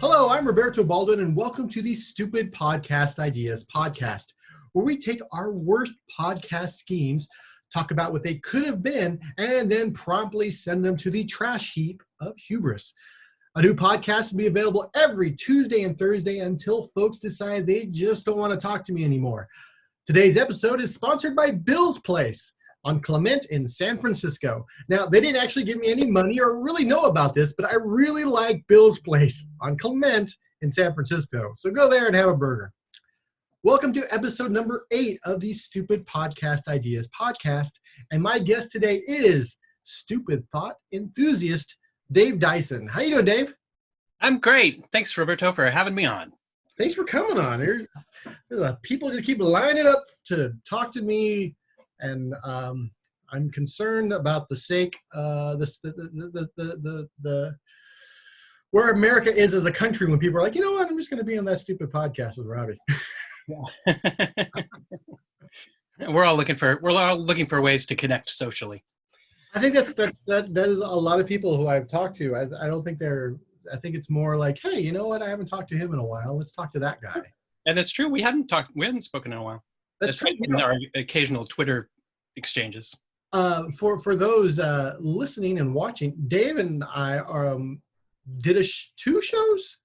Hello, I'm Roberto Baldwin, and welcome to the Stupid Podcast Ideas podcast, where we take our worst podcast schemes, talk about what they could have been, and then promptly send them to the trash heap of hubris. A new podcast will be available every Tuesday and Thursday until folks decide they just don't want to talk to me anymore. Today's episode is sponsored by Bill's Place on Clement in San Francisco. Now, they didn't actually give me any money or really know about this, but I really like Bill's Place on Clement in San Francisco. So go there and have a burger. Welcome to episode number 8 of the Stupid Podcast Ideas podcast. And my guest today is Stupid Thought Enthusiast Dave Dyson. How you doing, Dave? I'm great. Thanks, Roberto, for having me on. Thanks for coming on. People just keep lining up to talk to me. And I'm concerned about the sake, where America is as a country when people are like, you know what, I'm just going to be on that stupid podcast with Robbie. We're all looking for ways to connect socially. I think that is a lot of people who I've talked to. I don't think I think it's more like, hey, you know what, I haven't talked to him in a while. Let's talk to that guy. And it's true. We hadn't spoken in a while. That's true. In our occasional Twitter exchanges. For those listening and watching, Dave and I did two shows.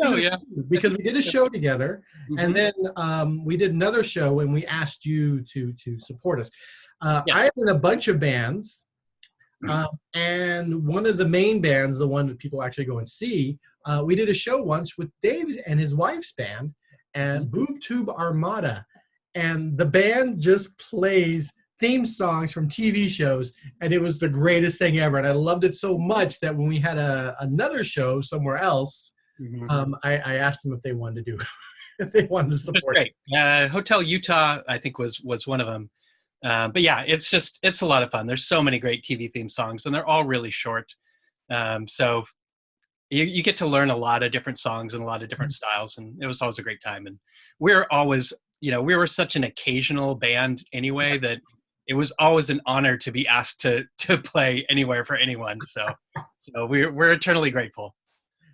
Oh, yeah. Because we did a show together, and then we did another show, and we asked you to support us. Yeah. I'm in a bunch of bands, and one of the main bands, the one that people actually go and see, we did a show once with Dave's and his wife's band, and Boob Tube Armada. And the band just plays theme songs from TV shows, and it was the greatest thing ever. And I loved it so much that when we had another show somewhere else, I asked them if they wanted to do, if they wanted to support it. Great. Hotel Utah, I think, was one of them. But yeah, it's a lot of fun. There's so many great TV theme songs, and they're all really short. So you get to learn a lot of different songs and a lot of different styles, and it was always a great time. And we're always, we were such an occasional band anyway that it was always an honor to be asked to play anywhere for anyone. So we're eternally grateful.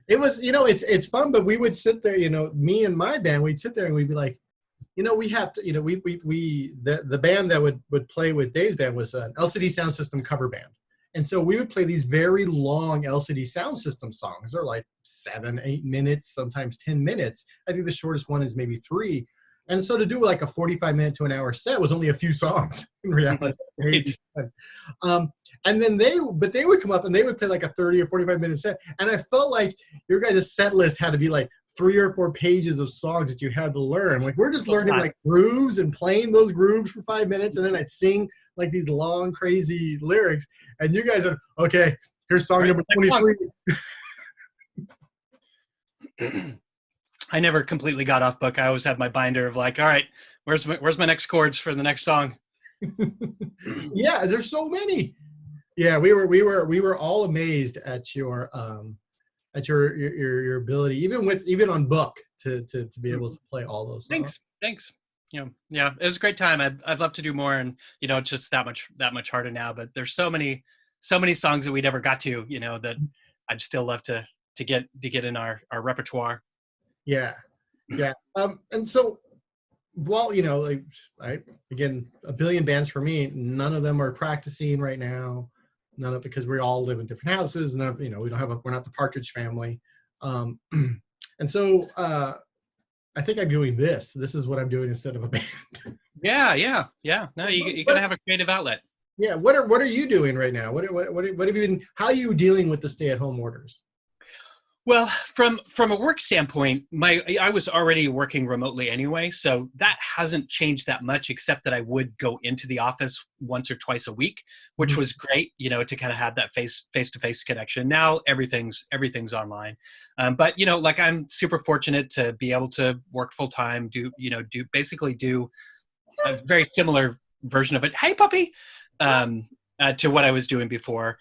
It was, it's fun, but we would sit there, me and my band, we'd sit there and we'd be like, we have to, the band that would play with Dave's band was an LCD Sound System cover band. And so we would play these very long LCD Sound System songs. They're like 7-8 minutes, sometimes 10 minutes. I think the shortest one is maybe 3. And so to do like a 45-minute to an hour set was only a few songs in reality. And then they would come up and they would play like a 30 or 45-minute set. And I felt like your guys' set list had to be like 3 or 4 pages of songs that you had to learn. Like we're just learning like grooves and playing those grooves for 5 minutes. And then I'd sing like these long, crazy lyrics. And you guys are, okay, here's song number 23. I never completely got off book. I always had my binder of like, all right, where's my next chords for the next song? Yeah, there's so many. Yeah, we were all amazed at your ability, even on book to be able to play all those songs. Thanks. Yeah, it was a great time. I'd love to do more, and it's just that much harder now. But there's so many songs that we never got to, that I'd still love to get in our repertoire. Yeah. And so, well, again, a billion bands for me. None of them are practicing right now. Because we all live in different houses. We're not the Partridge Family. And so, I think I'm doing this. This is what I'm doing instead of a band. Yeah. No, you gotta have a creative outlet. Yeah. What are you doing right now? What have you been? How are you dealing with the stay-at-home orders? Well, from a work standpoint, I was already working remotely anyway, so that hasn't changed that much, except that I would go into the office once or twice a week, which was great, to kind of have that face-to-face connection. Now everything's online, but I'm super fortunate to be able to work full time, do a very similar version of it. Hey, puppy. To what I was doing before.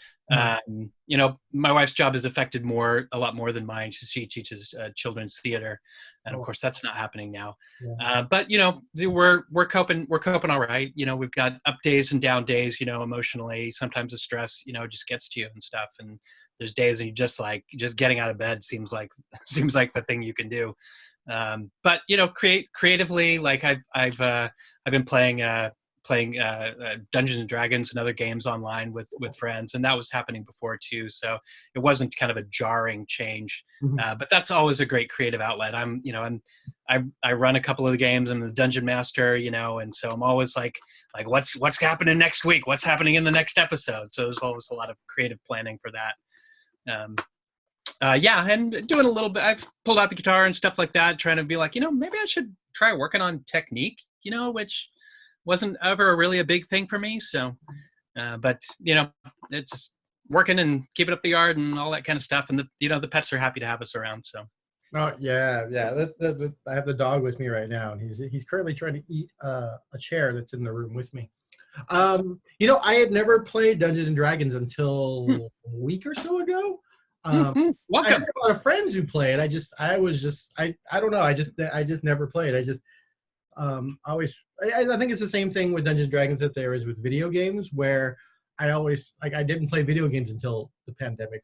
You know, my wife's job is affected a lot more than mine. She teaches children's theater, and of course that's not happening now. Yeah. But you know, we're coping all right. You know, we've got up days and down days. You know, emotionally, sometimes the stress, you know, just gets to you and stuff. And there's days that you just getting out of bed seems like the thing you can do. But you know, creatively, like I've been playing Dungeons and Dragons and other games online with friends, and that was happening before too. So it wasn't kind of a jarring change, but that's always a great creative outlet. I run a couple of the games. I'm the dungeon master, you know, and so I'm always like what's happening next week? What's happening in the next episode? So there's always a lot of creative planning for that. Yeah, and doing a little bit. I've pulled out the guitar and stuff like that, trying to be like, you know, maybe I should try working on technique, you know, which wasn't ever really a big thing for me. So, but you know, it's just working and keeping up the yard and all that kind of stuff. And the pets are happy to have us around. So. Oh yeah. I have the dog with me right now, and he's currently trying to eat a chair that's in the room with me. You know, I had never played Dungeons and Dragons until a week or so ago. Welcome. I had a lot of friends who played. I don't know. I just never played. I think it's the same thing with Dungeons and Dragons that there is with video games, where I didn't play video games until the pandemic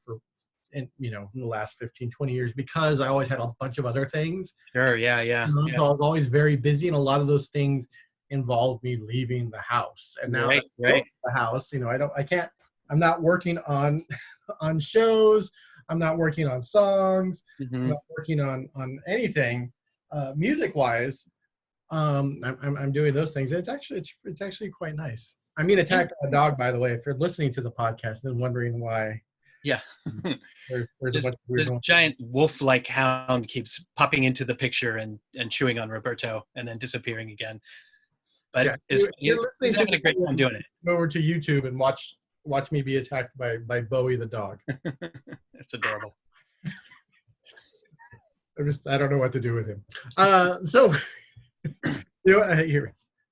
in the last 15, 20 years, because I always had a bunch of other things. Sure. Yeah. So I was always very busy, and a lot of those things involved me leaving the house. And now right. the house, you know, I'm not working on shows. I'm not working on songs. I'm not working on anything music wise. I'm doing those things. It's actually quite nice. I'm being attacked by a dog, by the way, if you're listening to the podcast and wondering why. Yeah. there's a bunch of weird this giant wolf-like hound keeps popping into the picture and chewing on Roberto and then disappearing again. But yeah, he's having a great time doing it. Go over to YouTube and watch me be attacked by Bowie the dog. It's adorable. I don't know what to do with him. So, you know,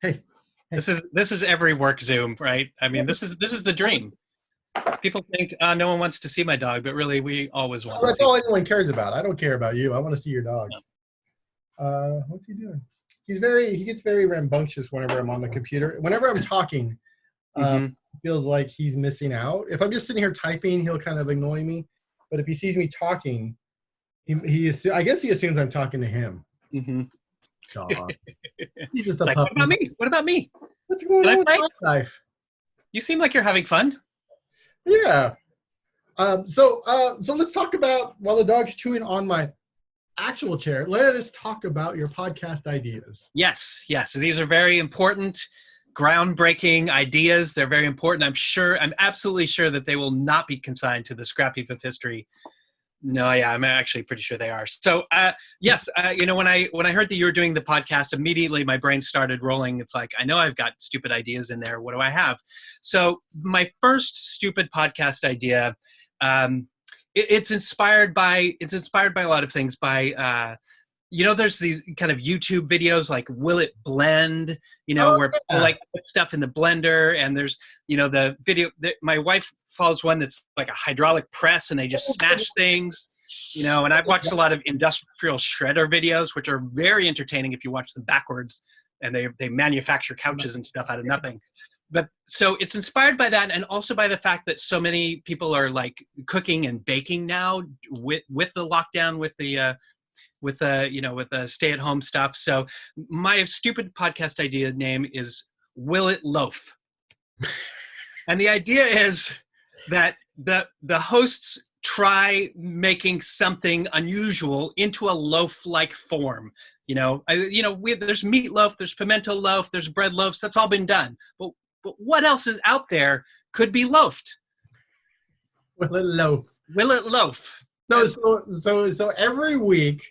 hey. This is every work Zoom, right? I mean, this is the dream. People think no one wants to see my dog, but really, we always want. That's all anyone cares about. I don't care about you. I want to see your dogs. No. What's he doing? He gets very rambunctious whenever I'm on the computer. Whenever I'm talking, it feels like he's missing out. If I'm just sitting here typing, he'll kind of annoy me. But if he sees me talking, I guess he assumes I'm talking to him. God. He's just a puppy. What about me? What's going on with my life? You seem like you're having fun. Yeah. So let's talk about, while the dog's chewing on my actual chair, let us talk about your podcast ideas. Yes. These are very important, groundbreaking ideas. They're very important. I'm absolutely sure that they will not be consigned to the scrap heap of history. No, yeah, I'm actually pretty sure they are. So, yes, you know, when I heard that you were doing the podcast, immediately my brain started rolling. It's like, I know I've got stupid ideas in there. What do I have? So my first stupid podcast idea, it's inspired by a lot of things. You know, there's these kind of YouTube videos like Will It Blend, you know, where people like put stuff in the blender, and there's, you know, the video my wife follows one that's like a hydraulic press and they just smash things, you know, and I've watched a lot of industrial shredder videos, which are very entertaining if you watch them backwards, and they manufacture couches and stuff out of nothing. But so it's inspired by that, and also by the fact that so many people are like cooking and baking now with the lockdown, with the stay-at-home stuff. So my stupid podcast idea name is Will It Loaf? And the idea is that the hosts try making something unusual into a loaf-like form. There's meatloaf, there's pimento loaf, there's bread loaves. That's all been done. But what else is out there could be loafed? Will it loaf? Will it loaf? So every week,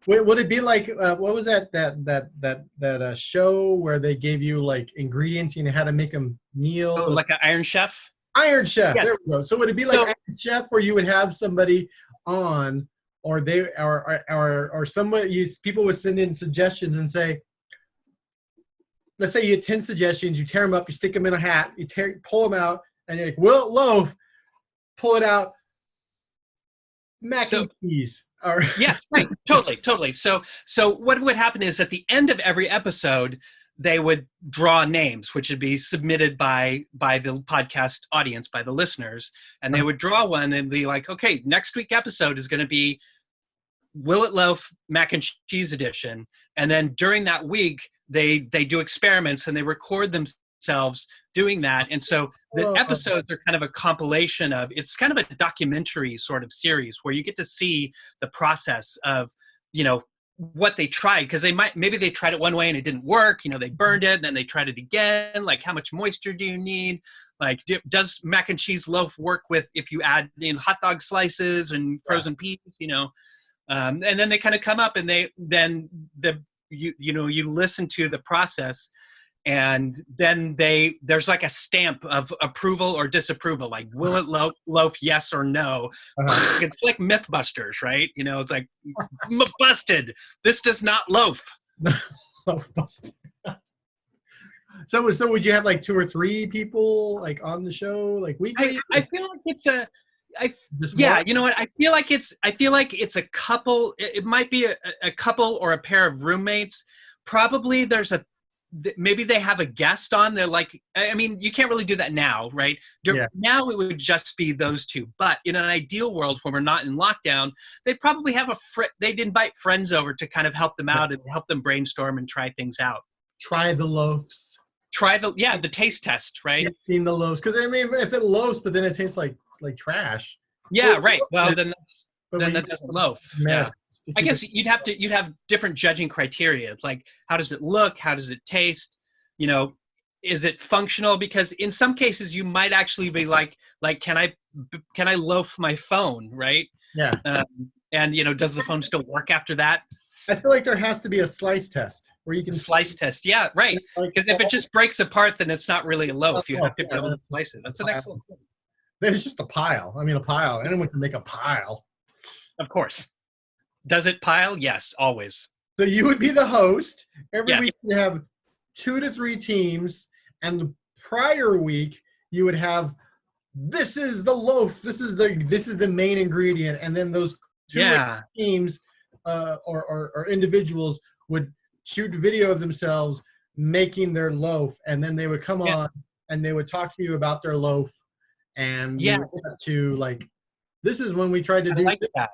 would it be like what was that show where they gave you like ingredients and you had to make a meal? Oh, like an Iron Chef? Iron Chef. Yes. There we go. So would it be like Iron Chef, where you would have somebody on, or people would send in suggestions and say, let's say you had 10 suggestions, you tear them up, you stick them in a hat, pull them out, and you're like, Will it loaf? pull it out, mac and cheese. Or Yeah, right. Totally. So what would happen is at the end of every episode, they would draw names, which would be submitted by the podcast audience, by the listeners, and they would draw one and be like, okay, next week episode is going to be Will It Loaf Mac and Cheese Edition. And then during that week, they do experiments and they record themselves doing that. And so the episodes are kind of a compilation of, it's kind of a documentary sort of series where you get to see the process of, what they tried, because maybe they tried it one way and it didn't work, they burned it, and then they tried it again. Like, how much moisture do you need? Like, does mac and cheese loaf work with if you add in hot dog slices and frozen peas, and then they kind of come up and you listen to the process, and then there's like a stamp of approval or disapproval, like, will it loaf, yes or no? It's like Mythbusters, right? It's like, busted, this does not loaf. Loaf busted. So would you have like 2 or 3 people like on the show, like weekly? I feel like it's you know what? I feel like it's a couple. It might be a couple or a pair of roommates. Probably maybe they have a guest on. They're like, I mean, you can't really do that now, right? Now it would just be those two. But in an ideal world, when we're not in lockdown, they'd probably have they'd invite friends over to kind of help them out and help them brainstorm and try things out. Try the loaves. The taste test, right? Yeah, seen the loaves, because I mean, if it loaves, but then it tastes like trash. Yeah, right. Well, then that doesn't loaf. Yeah. I guess you'd have different judging criteria. Like, how does it look? How does it taste? Is it functional? Because in some cases you might actually be like, can I loaf my phone, right? Yeah. And does the phone still work after that? I feel like there has to be a slice test where you can slice test. Yeah, right. Because if it just breaks apart, then it's not really a loaf. You have to be able to slice it. That's an excellent thing. Then it's just a pile. I mean, a pile. Anyone can make a pile. Of course. Does it pile? Yes, always. So you would be the host. Every week you have 2 to 3 teams, and the prior week you would have, this is the loaf. This is the main ingredient, and then those 2 teams or individuals would shoot video of themselves making their loaf, and then they would come on and they would talk to you about their loaf. And to like, this is when we tried to do this. That.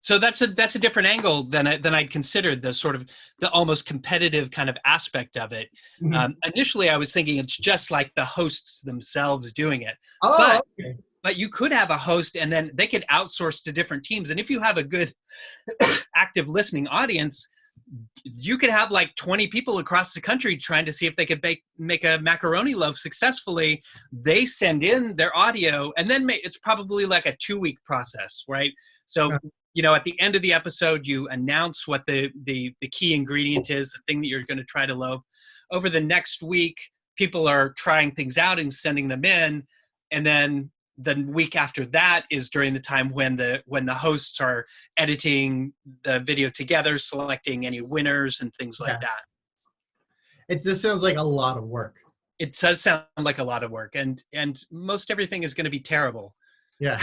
So that's a different angle than I'd considered, the sort of the almost competitive kind of aspect of it. Mm-hmm. Initially, I was thinking it's just like the hosts themselves doing it. But you could have a host, and then they could outsource to different teams. And if you have a good active listening audience, you could have like 20 people across the country trying to see if they could make a macaroni loaf successfully. They send in their audio, and then it's probably like a 2-week process, right? So, at the end of the episode, you announce what the key ingredient is, the thing that you're going to try to loaf. Over the next week, people are trying things out and sending them in, and then the week after that is during the time when the hosts are editing the video together, selecting any winners and things like that. It just sounds like a lot of work. It does sound like a lot of work, and most everything is going to be terrible. Yeah.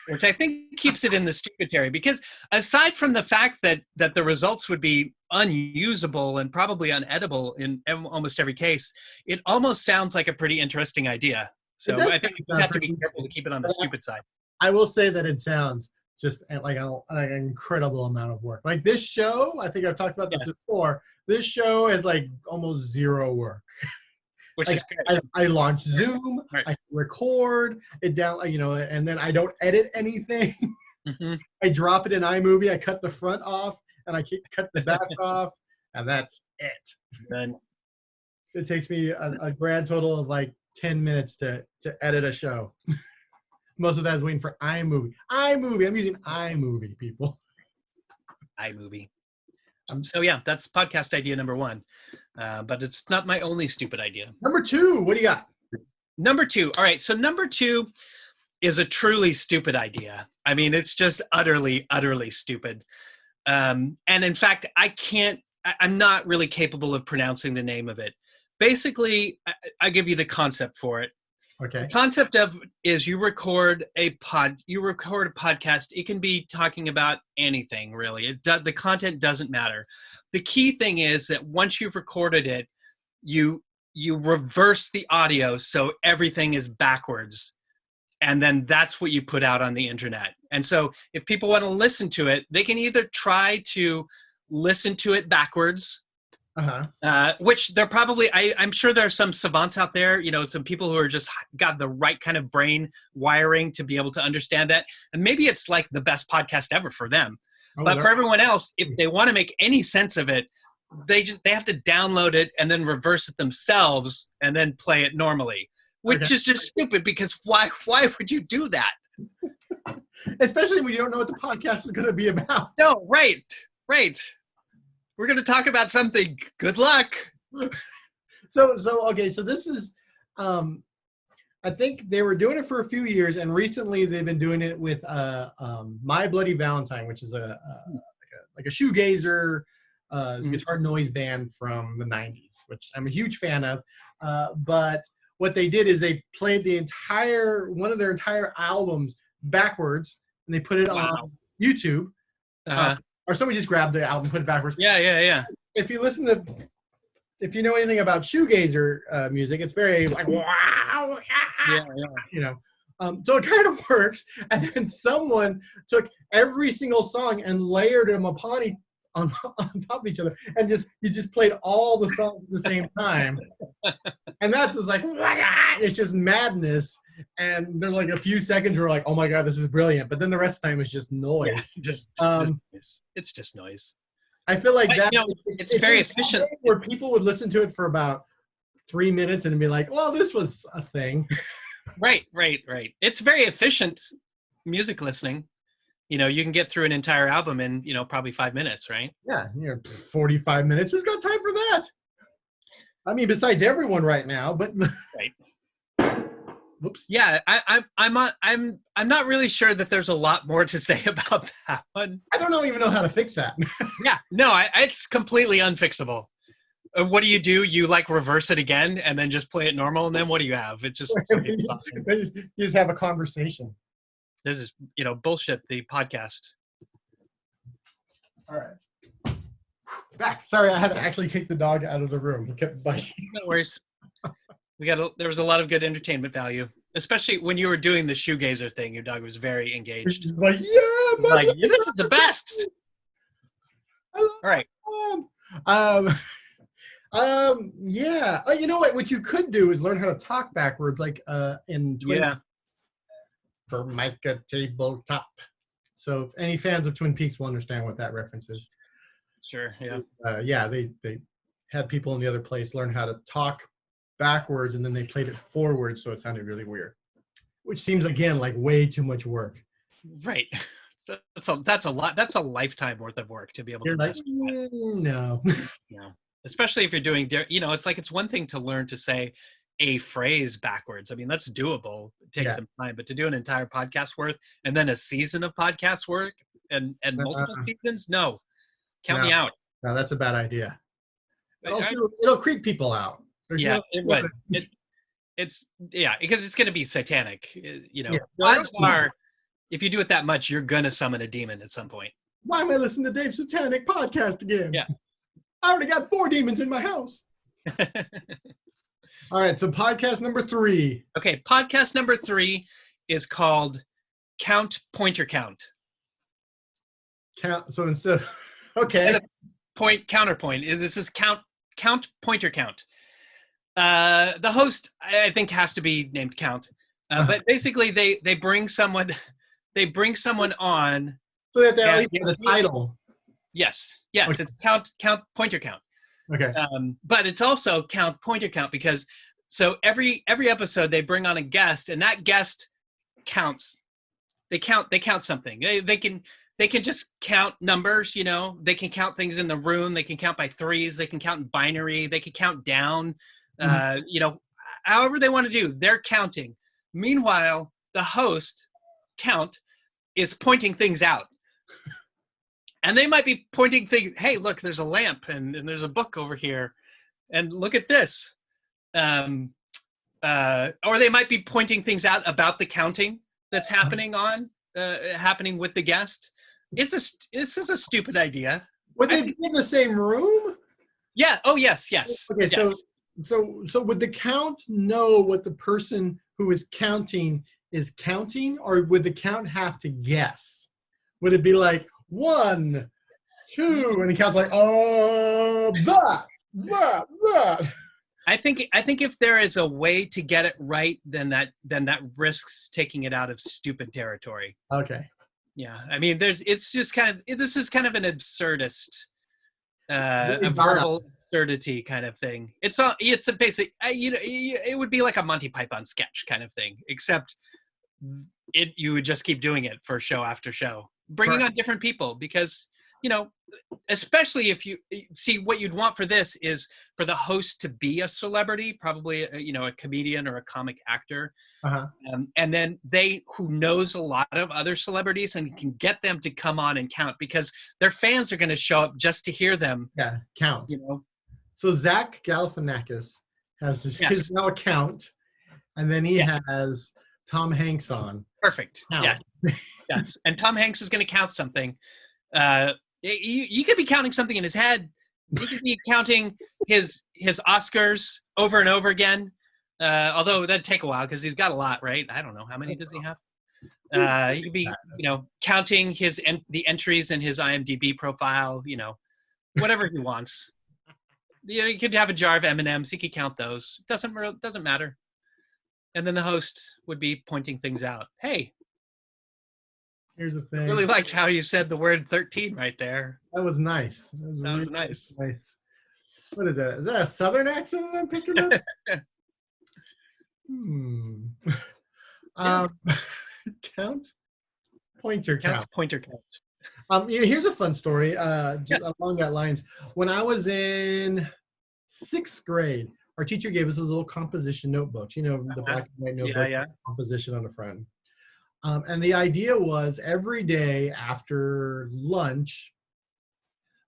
Which I think keeps it in the stupid area, because aside from the fact that the results would be unusable and probably unedible in almost every case, it almost sounds like a pretty interesting idea. So I think you have to be careful to keep it on the stupid side. I will say that it sounds just like an incredible amount of work. Like this show, I think I've talked about this before. This show is like almost zero work. Which is great. I launch Zoom, right. I record it down, and then I don't edit anything. Mm-hmm. I drop it in iMovie. I cut the front off, and I cut the back off, and that's it. Then it takes me a grand total of like 10 minutes to edit a show. Most of that is waiting for iMovie. I'm using iMovie, people. iMovie. So yeah, that's podcast idea number 1. But it's not my only stupid idea. Number 2, what do you got? Number 2. All right. So number 2 is a truly stupid idea. I mean, it's just utterly, utterly stupid. And in fact, I'm not really capable of pronouncing the name of it. Basically, I give you the concept for it. Okay. The concept of is you record a podcast. It can be talking about anything really. The content doesn't matter. The key thing is that once you've recorded it, you reverse the audio so everything is backwards, and then that's what you put out on the internet. And so if people want to listen to it, they can either try to listen to it backwards. Which they're probably, I'm sure there are some savants out there, some people who are just got the right kind of brain wiring to be able to understand that. And maybe it's like the best podcast ever for them. But for everyone else, if they want to make any sense of it, they have to download it and then reverse it themselves and then play it normally, which is just stupid, because why would you do that? Especially when you don't know what the podcast is going to be about. No, right. We're going to talk about something. Good luck. So this is, I think they were doing it for a few years, and recently they've been doing it with My Bloody Valentine, which is a shoegazer guitar noise band from the 90s, which I'm a huge fan of. But what they did is they played one of their entire albums backwards, and they put it on YouTube. Or somebody just grabbed the album and put it backwards. Yeah. If you know anything about shoegazer music, it's very like wow. Yeah. So it kind of works. And then someone took every single song and layered them on top of each other, and you just played all the songs at the same time. And that's just like, it's just madness. And there's like a few seconds where we're like, oh my God, this is brilliant. But then the rest of the time it's just noise. Yeah, just noise. It's just noise. I feel like that it's very efficient. Where people would listen to it for about 3 minutes and be like, well, this was a thing. Right. It's very efficient music listening. You can get through an entire album in, probably 5 minutes, right? Yeah, 45 minutes. Who's got time for that? I mean, besides everyone right now, but right. Whoops. Yeah, I'm not really sure that there's a lot more to say about that one. I don't even know how to fix that. Yeah, no, it's completely unfixable. What do? You like reverse it again and then just play it normal, and then what do you have? It just you just have a conversation. This is bullshit. The podcast. All right. Back. Sorry, I had to actually kick the dog out of the room. He kept biting. No worries. There was a lot of good entertainment value, especially when you were doing the shoegazer thing. Your dog was very engaged. He's like, yeah, this is the best. All right. Yeah. Oh, you know what? What you could do is learn how to talk backwards, like in Twin. Yeah. Formica tabletop. So if any fans of Twin Peaks will understand what that reference is. Sure. Yeah. They had people in the other place learn how to talk backwards, and then they played it forward, so it sounded really weird, which seems again like way too much work. Right. So that's a lot. That's a lifetime worth of work to be able to. Like, no. No. Especially if you're doing, it's like it's one thing to learn to say a phrase backwards. I mean, that's doable. It takes some time, but to do an entire podcast worth and then a season of podcast work and multiple seasons, no. Count me out. No, that's a bad idea. It'll creep people out. It would. It's because it's going to be satanic. If you do it that much, you're going to summon a demon at some point. Why am I listening to Dave's satanic podcast again? Yeah. I already got 4 demons in my house. All right, so podcast number 3. Okay, podcast number 3 is called Count Pointer Count. So instead, okay. Counterpoint. This is Count Pointer Count. The host, I think, has to be named Count. But basically, they bring someone on. So that they at least have the title. Yes, okay. It's Count Pointer Count. Okay. But it's also Count Pointer Count because every episode they bring on a guest, and that guest counts. They count something. They can just count numbers. They can count things in the room. They can count by threes. They can count in binary. They can count down. However they want to do, they're counting. Meanwhile, the host, Count, is pointing things out. And they might be pointing things, hey, look, there's a lamp and there's a book over here. And look at this. or they might be pointing things out about the counting that's happening with the guest. This is a stupid idea. Would they be in the same room? Yeah. Oh, yes. Okay, yes. So would the count know what the person who is counting is counting, or would the count have to guess? Would it be like 1, 2, and the count's like, that. I think if there is a way to get it right, then that risks taking it out of stupid territory. Okay. Yeah, I mean, this is kind of an absurdist, a verbal absurdity kind of thing. It's a basic, it would be like a Monty Python sketch kind of thing, except you would just keep doing it for show after show, bringing on different people, because especially if you see, what you'd want for this is for the host to be a celebrity, probably a comedian or a comic actor, and then who knows a lot of other celebrities and can get them to come on and count, because their fans are going to show up just to hear them count. So Zach Galifianakis has his now account, and then he has Tom Hanks on. Perfect. Count. Yes. And Tom Hanks is going to count something. You could be counting something in his head. He could be counting his Oscars over and over again. Although that'd take a while because he's got a lot, right? I don't know, how many does he have? He could be, counting the entries in his IMDb profile. Whatever he wants. He could have a jar of M&Ms. He could count those. Doesn't matter. And then the host would be pointing things out. Hey. Here's the thing. I really liked how you said the word 13 right there. That was nice. That was nice. What is that? Is that a Southern accent I'm picking up? Count? Pointer count. Pointer count. Here's a fun story along that lines. When I was in 6th grade, our teacher gave us those little composition notebooks, the black and white notebook, composition on the front. And the idea was every day after lunch,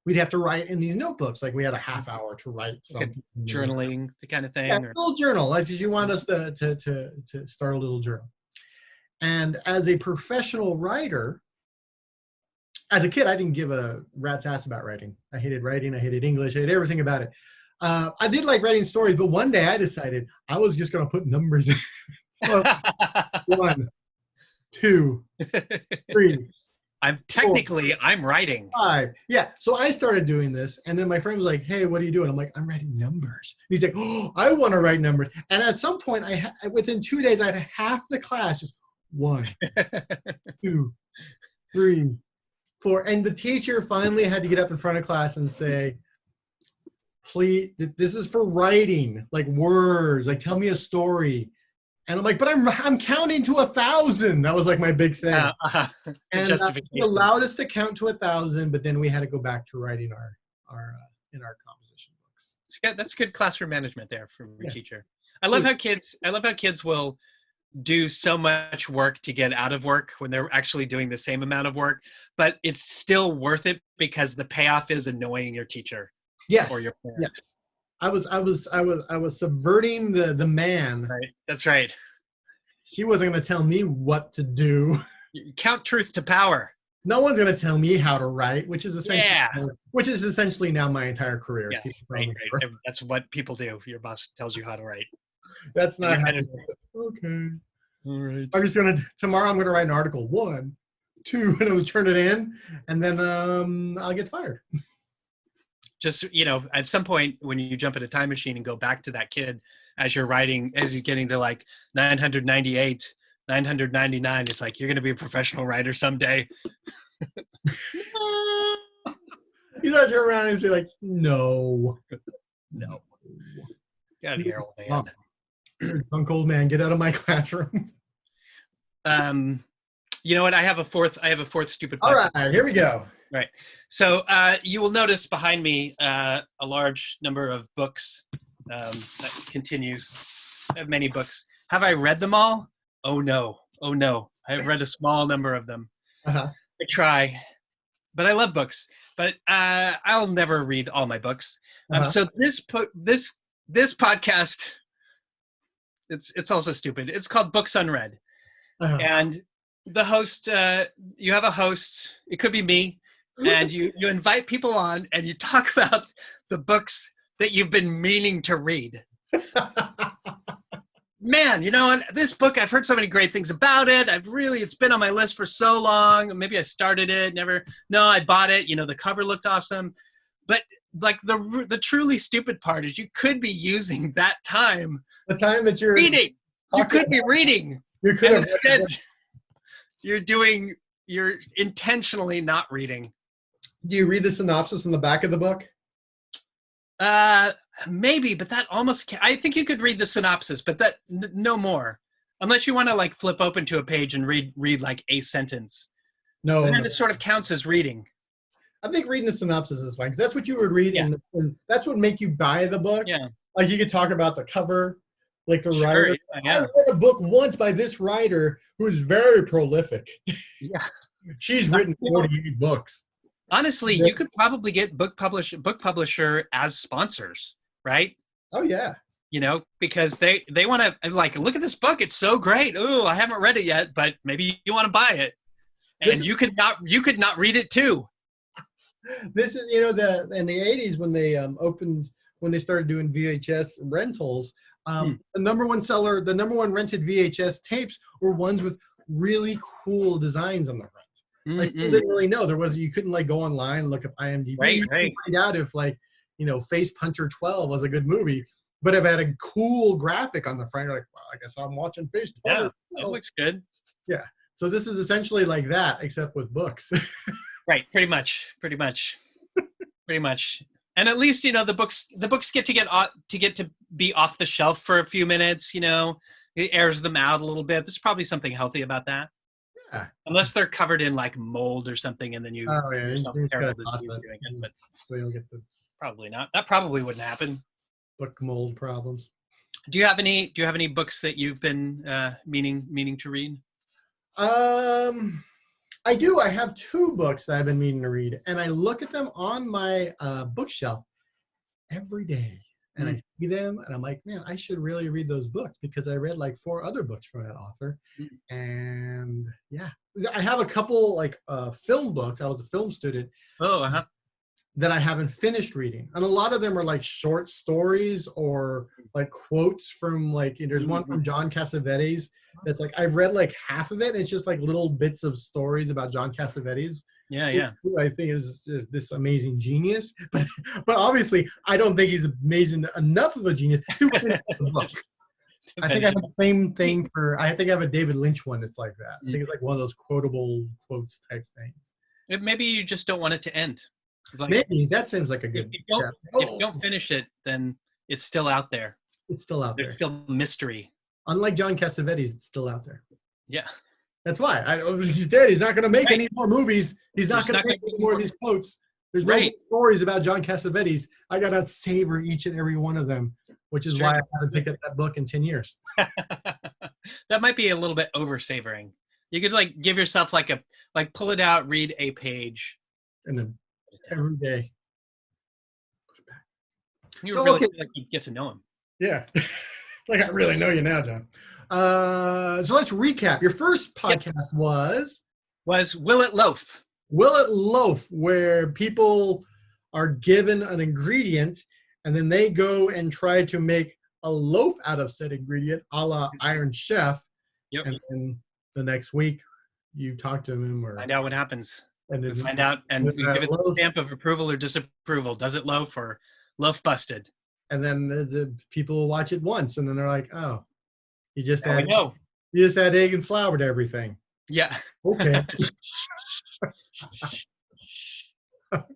we'd have to write in these notebooks. Like we had a half hour to write something. Journaling, the kind of thing. Yeah, a little journal. Like you want us to start a little journal. And as a professional writer, as a kid, I didn't give a rat's ass about writing. I hated writing. I hated English. I hated everything about it. I did like writing stories, but one day I decided I was just going to put numbers in. So, 1, 2, 3. I'm writing. 5. Yeah. So I started doing this, and then my friend was like, "Hey, what are you doing?" I'm like, "I'm writing numbers." And he's like, "Oh, I want to write numbers." And at some point, within 2 days, I had half the class just 1, 2, 3, 4, and the teacher finally had to get up in front of class and say, "Please, this is for writing, like words, like tell me a story." And I'm like, "But I'm counting to 1,000." That was like my big thing. And he allowed us to count to 1,000, but then we had to go back to writing our composition books. That's good classroom management there from your teacher. I love how kids will do so much work to get out of work when they're actually doing the same amount of work, but it's still worth it because the payoff is annoying your teacher. Yes. Or your parents. Yes. I was subverting the man. Right. That's right. He wasn't going to tell me what to do. You count truth to power. No one's going to tell me how to write, which is essentially now my entire career. Yeah, right. That's what people do. Your boss tells you how to write. That's not how. Okay. All right. Tomorrow I'm going to write an article. 1, 2, and I'll turn it in, and then I'll get fired. Just, at some point when you jump in a time machine and go back to that kid as you're writing, as he's getting to like 998, 999, it's like, you're going to be a professional writer someday. You gotta turn around and be like, no. Get out of here, old man. You're a drunk old man. Get out of my classroom. You know what? I have a fourth stupid. All right, here we go. Right. So you will notice behind me a large number of books that continues. I have many books. Have I read them all? Oh no. I've read a small number of them. I try, but I love books. But I'll never read all my books. So this podcast It's also stupid. It's called Books Unread. Uh-huh. And the host, you have a host, it could be me, and you invite people on and you talk about the books that you've been meaning to read. Man, and this book, I've heard so many great things about it. It's been on my list for so long. Maybe I started it, I bought it. The cover looked awesome. But like the truly stupid part is you could be using that time. The time that you're reading. You could be reading. You could have. Instead, you're intentionally not reading. Do you read the synopsis in the back of the book? Maybe, but that almost, I think you could read the synopsis, but that no more. Unless you want to like flip open to a page and read like a sentence. No. And it sort of counts as reading. I think reading the synopsis is fine, because that's what you would read, and that's what make you buy the book. Yeah. Like you could talk about the cover, like the Sure, writer. yeah. I read a book once by this writer who is very prolific. Yeah. She's written 48 books. Honestly, you could probably get book publisher as sponsors, right? Oh yeah. Because they want to like, look at this book, it's so great. Oh, I haven't read it yet, but maybe you want to buy it, and you could not read it too. This is in the 80s when they started doing VHS rentals. The number one rented VHS tapes were ones with really cool designs on the front. Like you didn't really know you couldn't like go online and look up IMDb. Right. You couldn't find out if Face Puncher 12 was a good movie, but if it had a cool graphic on the front, you're like, well, I guess I'm watching Face Puncher. Yeah, it looks good. Yeah. So this is essentially like that, except with books. Right. Pretty much. And at least, the books get to be off the shelf for a few minutes, it airs them out a little bit. There's probably something healthy about that. Yeah. Unless they're covered in like mold or something, and then you terrible doing it, but so you'll get the probably not. That probably wouldn't happen. Book mold problems. Do you have any books that you've been meaning to read? I do. I have 2 books that I've been meaning to read, and I look at them on my bookshelf every day, and I see them, and I'm like, man, I should really read those books, because I read like 4 other books from that author, and yeah, I have a couple like film books. I was a film student. That I haven't finished reading, and a lot of them are like short stories or like quotes from there's one from John Cassavetes that's like I've read like half of it, and it's just like little bits of stories about John Cassavetes. Who I think is this amazing genius, but obviously I don't think he's amazing enough of a genius to finish the book. I think I have the same thing I think I have a David Lynch one that's like that. I think it's like one of those quotable quotes type things. Maybe you just don't want it to end. Like, maybe that seems like a good. If you don't finish it, then it's still out there. It's still out there. There's still mystery. Unlike John Cassavetes, it's still out there. Yeah. That's why. He's dead. He's not going to make any more movies. He's not going to make any more of these quotes. There's no stories about John Cassavetes. I got to savor each and every one of them, which is why I haven't picked up that book in 10 years. That might be a little bit over savoring. You could like give yourself pull it out, read a page. And then every day. You really feel like you get to know him. Yeah. Like I really know you now, John. So let's recap. Your first podcast was Will It Loaf? Will It Loaf, where people are given an ingredient and then they go and try to make a loaf out of said ingredient, a la Iron Chef. Yep. And then the next week you talk to him or find out what happens. And then find out and we give it the stamp of approval or disapproval. Does it loaf or loaf busted? And then the people will watch it once and then they're like, oh, you just add egg and flour to everything. Yeah. Okay.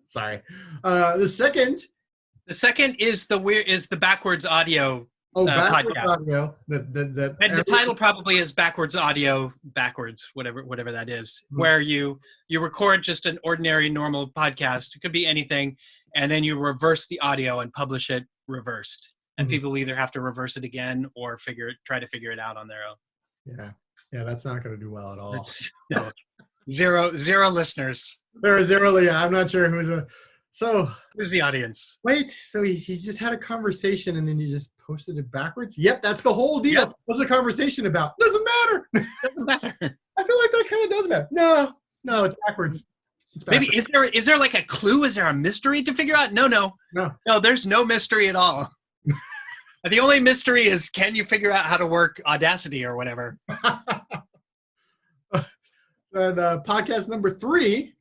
Sorry. The second is the backwards audio. Backwards podcast. Audio. And the title probably is backwards audio, whatever that is, where you record just an ordinary normal podcast. It could be anything, and then you reverse the audio and publish it reversed. And people either have to reverse it again or try to figure it out on their own. Yeah, that's not going to do well at all. No. Zero listeners. There are zero. Yeah, I'm not sure who's So Who's the audience? wait, so he just had a conversation and then you just posted it backwards? Yep, that's the whole deal. Yep. What's the conversation about? Doesn't matter. Doesn't matter. I feel like that kind of does matter. No, it's backwards. It's backwards. Maybe is there like a clue? Is there a mystery to figure out? No. There's no mystery at all. The only mystery is, can you figure out how to work Audacity or whatever? And podcast number 3.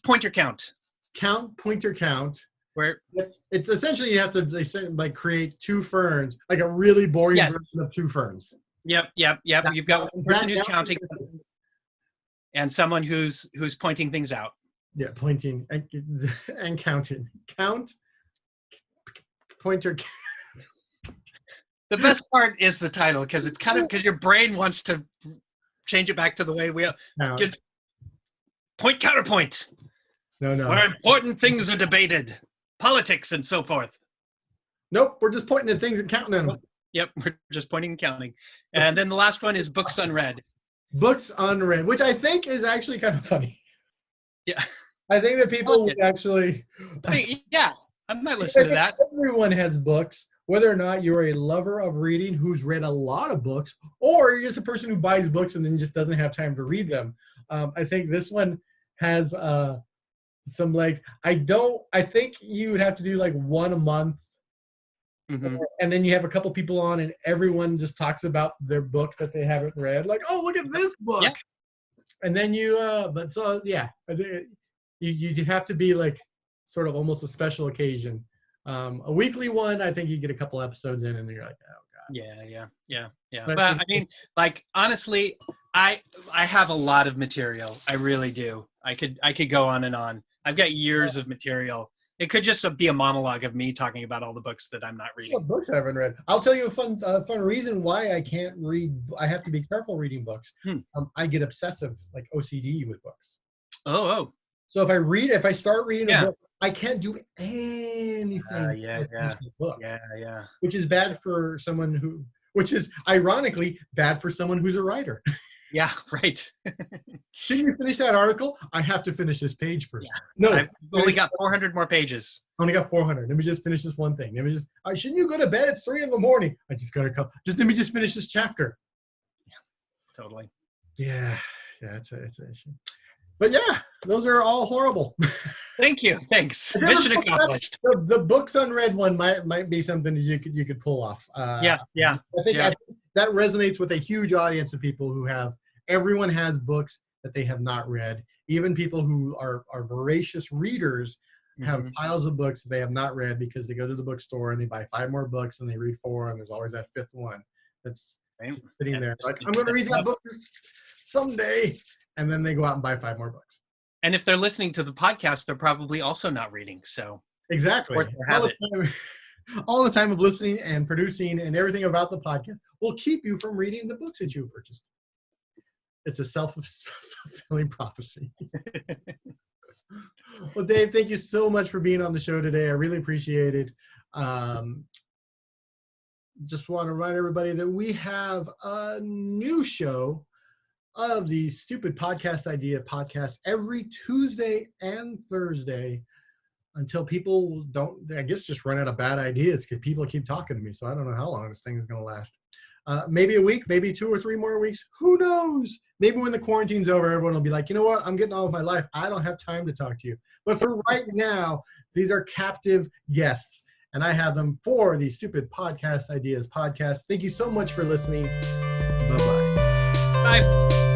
Pointer count. Count pointer count. Where It's essentially you have to like create 2 ferns, like a really boring version of 2 ferns. Yep. You've got one person who's counting and someone who's pointing things out. Yeah, pointing and counting. Count pointer. The best part is the title, because it's kind of because your brain wants to change it back to the way we just point counterpoint. No. Where important things are debated, politics and so forth. Nope, we're just pointing at things and counting them. Yep, we're just pointing and counting. And then the last one is books unread. Books unread, which I think is actually kind of funny. Yeah. I think that people would actually... Yeah, I might listen to that. Everyone has books, whether or not you're a lover of reading who's read a lot of books, or you're just a person who buys books and then just doesn't have time to read them. I think this one has some legs. I think you would have to do like one a month. Mm-hmm. And then you have a couple people on and everyone just talks about their book that they haven't read. Like, oh, look at this book. Yeah. And then you have to be like sort of almost a special occasion. A weekly one, I think you get a couple episodes in and you're like, oh God. Yeah. But I mean, like, honestly, I have a lot of material. I really do. I could go on and on. I've got years of material. It could just be a monologue of me talking about all the books that I'm not reading. What books I haven't read? I'll tell you a fun reason why I can't read. I have to be careful reading books. I get obsessive, like OCD with books. Oh. So if I start reading a book, I can't do anything. Book. Yeah. Which is bad for someone which is ironically bad for someone who's a writer. Yeah, right. Shouldn't you finish that article? I have to finish this page first. Yeah. No, I've only got 400 more pages. Only got 400. Let me just finish this one thing. Shouldn't you go to bed? It's 3 a.m. I just got to come. Let me just finish this chapter. Yeah, totally. Yeah, it's an issue. But yeah, those are all horrible. Thank you. Thanks. Mission accomplished. The books unread one might be something that you could pull off. I think that resonates with a huge audience of people who everyone has books that they have not read. Even people who are voracious readers have piles of books that they have not read because they go to the bookstore and they buy 5 more books and they read 4 and there's always that 5th one that's sitting there. Like, I'm going to read that book someday. And then they go out and buy 5 more books. And if they're listening to the podcast, they're probably also not reading. So exactly. All the time of listening and producing and everything about the podcast will keep you from reading the books that you purchased. It's a self-fulfilling prophecy. Well, Dave, thank you so much for being on the show today. I really appreciate it. Just want to remind everybody that we have a new show of the Stupid Podcast Idea podcast every Tuesday and Thursday until people just run out of bad ideas because people keep talking to me. So I don't know how long this thing is going to last. Maybe a week, maybe 2 or 3 more weeks. Who knows? Maybe when the quarantine's over, everyone will be like, you know what? I'm getting on with my life. I don't have time to talk to you. But for right now, these are captive guests. And I have them for the Stupid Podcast Ideas podcast. Thank you so much for listening. Bye-bye. Bye.